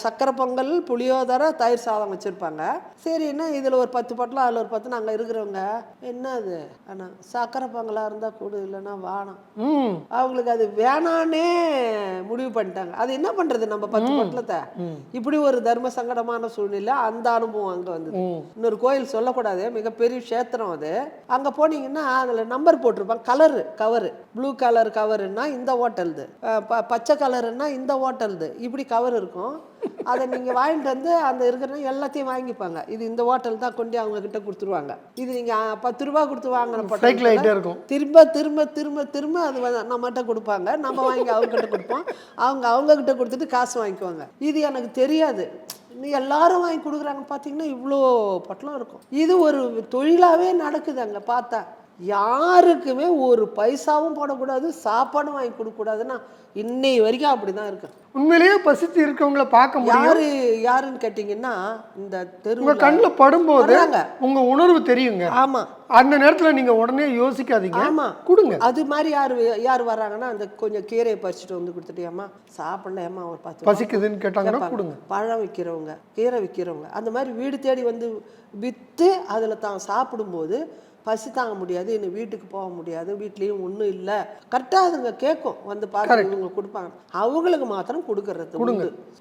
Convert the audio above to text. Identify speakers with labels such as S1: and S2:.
S1: சக்கரை பொங்கல், புளியோதரை, தயிர் சாதம் வச்சுருப்பாங்க. சரின்னா இதில் ஒரு 10 பொட்டலம், அதில் ஒரு 10 நாங்கள் இருக்கிறவங்க என்ன அது ஆனால் சக்கரை பொங்கலாக இருந்தால் கொடு, இல்லைன்னா வேணாம். அவங்களுக்கு அது வேணான்னே முடிவு பண்ணிட்டாங்க. அது என்ன பண்ணுறது, நம்ம 10 பொட்டலத்தை இப்படி ஒரு தர்ம சங்கடமான சூழ்நிலை. அந்த அனுபவம் அங்கே வந்தது. இன்னொரு கோயில் சொல்லக்கூடாது, மிகப்பெரிய க்ஷேத்திரம் அது. அங்கே போனீங்கன்னா அதில் நம்பர் போட்டிருப்பாங்க, கவரு ப்ளூ கலர் கவருன்னா இந்த ஹோட்டல்து, பச்சை கலருன்னா இந்த ஹோட்டல்து, இப்படி கவர் இருக்கும். அதை நீங்கள் வாங்கிட்டு வந்து அந்த இருக்கிற எல்லாத்தையும் வாங்கிப்பாங்க. இது இந்த ஹோட்டல் தான் கொண்டு அவங்க கிட்ட கொடுத்துருவாங்க. இது நீங்கள் 10 ரூபா கொடுத்து வாங்கின போட்டோ திரும்ப திரும்ப திரும்ப திரும்ப அது நம்மகிட்ட கொடுப்பாங்க. நம்ம வாங்கி அவங்ககிட்ட கொடுப்போம். அவங்ககிட்ட கொடுத்துட்டு காசு வாங்கிக்குவாங்க. இது எனக்கு தெரியாது. எல்லாரும் வாங்கி கொடுக்குறாங்க. பார்த்தீங்கன்னா இவ்வளோ பொட்டலம் இருக்கும். இது ஒரு தொழிலாகவே நடக்குது அங்கே பார்த்தா. யாருக்குமே ஒரு பைசாவும் போடக்கூடாது, சாப்பாடும் வாங்கி கொடுக்கக்கூடாதுன்னா இன்னை வரைக்கும் அப்படிதான் இருக்கு.
S2: உண்மையிலேயே பசித்து இருக்கவங்கள பார்க்க முடியும்.
S1: யாருன்னு கேட்டீங்கன்னா இந்த
S2: தெரு கண்ணில் படும்போது உங்க உணர்வு தெரியுங்க.
S1: ஆமா,
S2: அந்த நேரத்தில் நீங்க உடனே யோசிக்காதீங்க. ஆமா, கொடுங்க.
S1: அது மாதிரி யார் வர்றாங்கன்னா அந்த கொஞ்சம் கீரையை பறிச்சுட்டு வந்து கொடுத்துட்டு, ஏமா சாப்பிடல, ஏமா ஒரு 10
S2: பசிக்குதுன்னு கேட்டாங்கன்னா கொடுங்க.
S1: பழம் விற்கிறவங்க, கீரை விற்கிறவங்க அந்த மாதிரி வீடு தேடி வந்து விற்று அதில் தான் சாப்பிடும்போது பசி தாங்க முடியாது, இன்னும் வீட்டுக்கு போக முடியாது, வீட்லேயும் ஒன்றும் இல்லை, கரெக்டாக அதுங்க கேட்கும், வந்து பார்த்து இவங்க கொடுப்பாங்க. அவங்களுக்கு மாத்திரம் கொடுக்கறது.